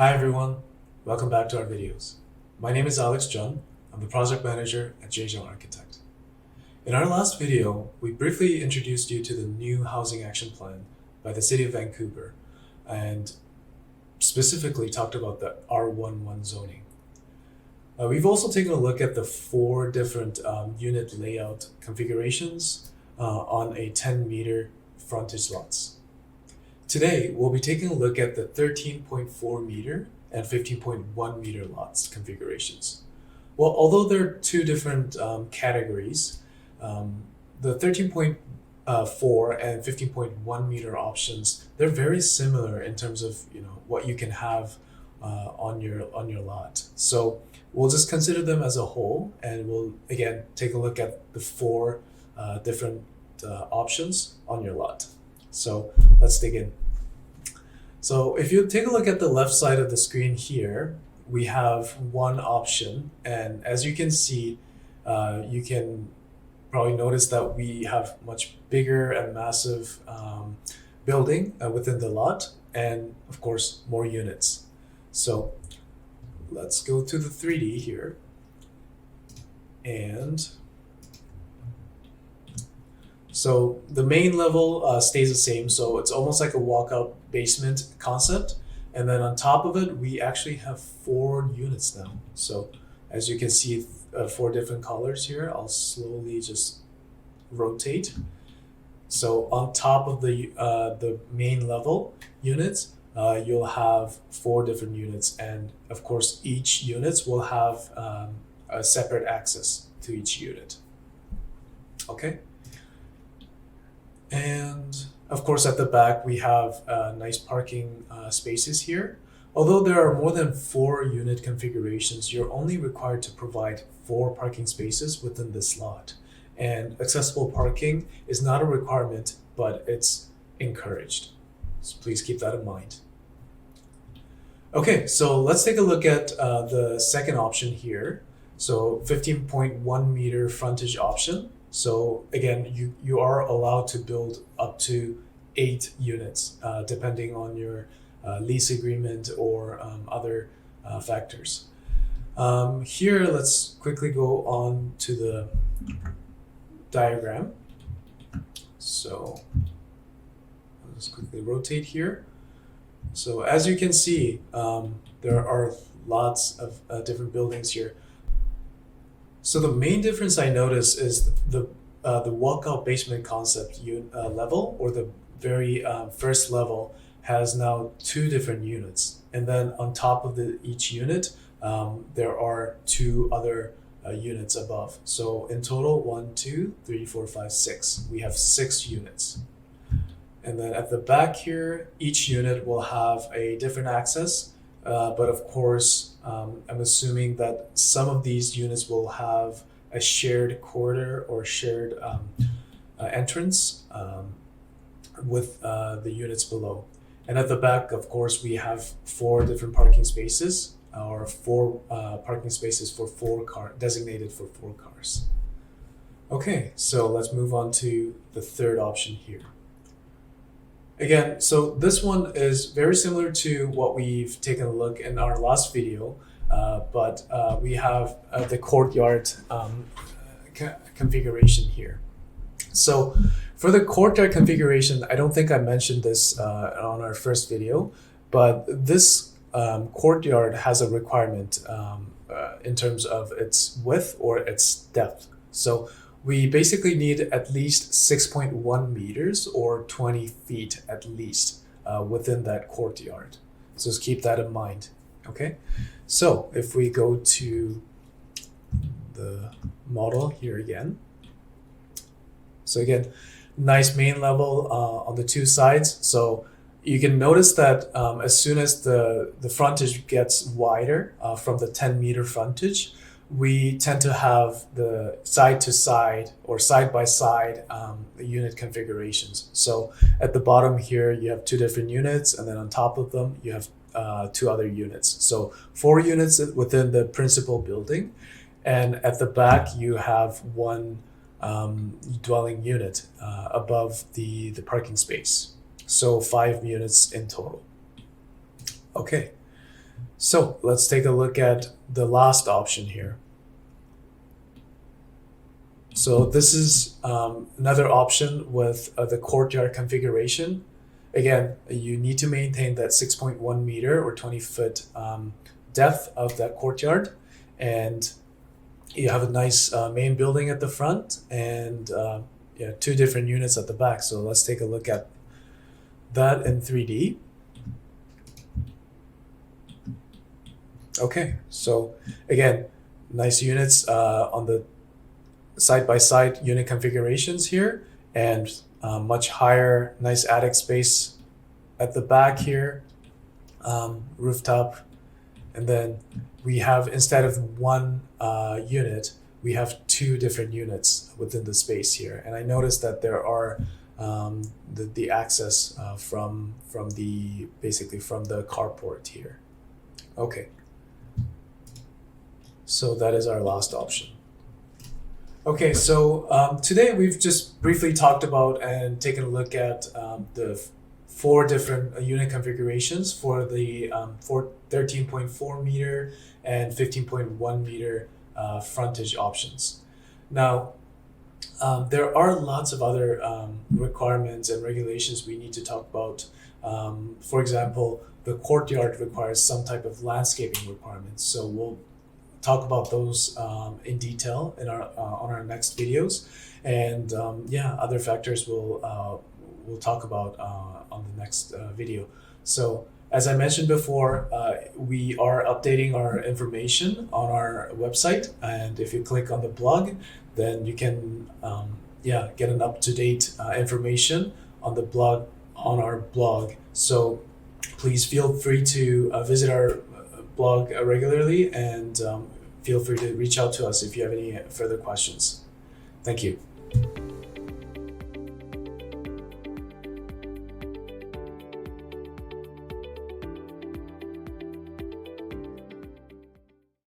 Hi everyone, welcome back to our videos. My name is Alex John. I'm the project manager at JJ Architect. In our last video, we briefly introduced you to the new housing action plan by the City of Vancouver and specifically talked about the R11 zoning. We've also taken a look at the four different unit layout configurations on a 10-meter frontage lots. Today, we'll be taking a look at the 13.4 meter and 15.1 meter lots configurations. Well, although they're two different categories, the 13.4 and 15.1 meter options, they're very similar in terms of what you can have on your lot. So we'll just consider them as a whole, and we'll again take a look at the four different options on your lot. So let's dig in. So if you take a look at the left side of the screen here, we have one option, and as you can see, you can probably notice that we have much bigger and massive building within the lot, and of course more units. So let's go to the 3D here, and so the main level stays the same, so it's almost like a walkout basement concept. And then on top of it, we actually have 4 units now. So as you can see, 4 different colors here. I'll slowly just rotate. So on top of the main level units, you'll have 4 different units. And of course, each units will have a separate access to each unit. Okay. And of course, at the back, we have nice parking spaces here. Although there are more than 4 unit configurations, you're only required to provide 4 parking spaces within this lot. And accessible parking is not a requirement, but it's encouraged. So please keep that in mind. Okay, so let's take a look at the second option here. So 15.1 meter frontage option. So again, you are allowed to build up to 8 units, depending on your lease agreement or other factors. Here, let's quickly go on to the diagram. So I'll just quickly rotate here. So as you can see, there are lots of different buildings here. So the main difference I notice is the walkout basement concept level, or the very first level, has now 2 different units, and then on top of each unit, there are 2 other units above. So in total, 1, 2, 3, 4, 5, 6. We have 6 units. And then at the back here, each unit will have a different access. But of course, I'm assuming that some of these units will have a shared corridor or shared entrance with the units below. And at the back, of course, we have 4 different parking spaces, or 4 parking spaces for 4 cars, designated for 4 cars. Okay, so let's move on to the third option here. Again, so this one is very similar to what we've taken a look in our last video, but we have the courtyard configuration here. So for the courtyard configuration, I don't think I mentioned this on our first video, but this courtyard has a requirement in terms of its width or its depth. So we basically need at least 6.1 meters or 20 feet at least within that courtyard. So just keep that in mind, okay? So if we go to the model here again. So again, nice main level on the 2 sides. So you can notice that as soon as the frontage gets wider from the 10-meter frontage, we tend to have the side-to-side or side-by-side unit configurations. So at the bottom here, you have 2 different units, and then on top of them, you have 2 other units. So 4 units within the principal building, and at the back, you have 1 dwelling unit above the parking space. So 5 units in total. Okay. So let's take a look at the last option here. So this is another option with the courtyard configuration. Again, you need to maintain that 6.1 meter or 20-foot depth of that courtyard, and you have a nice main building at the front and yeah, two different units at the back. So let's take a look at that in 3D. Okay, so again, nice units on the side-by-side unit configurations here, and much higher, nice attic space at the back here, rooftop, and then we have, instead of one unit, we have two different units within the space here. And I noticed that there are the access from the basically from the carport here. Okay, so that is our last option. Okay, so today we've just briefly talked about and taken a look at the four different unit configurations for the 13.4 meter and 15.1 meter frontage options. Now, there are lots of other requirements and regulations we need to talk about. For example, the courtyard requires some type of landscaping requirements, so we'll talk about those in detail in our on our next videos, and yeah, other factors we'll talk about on the next video. So as I mentioned before, we are updating our information on our website, and if you click on the blog, then you can yeah, get an up-to-date information on the blog, on our blog. So please feel free to visit our blog regularly, and feel free to reach out to us if you have any further questions. Thank you.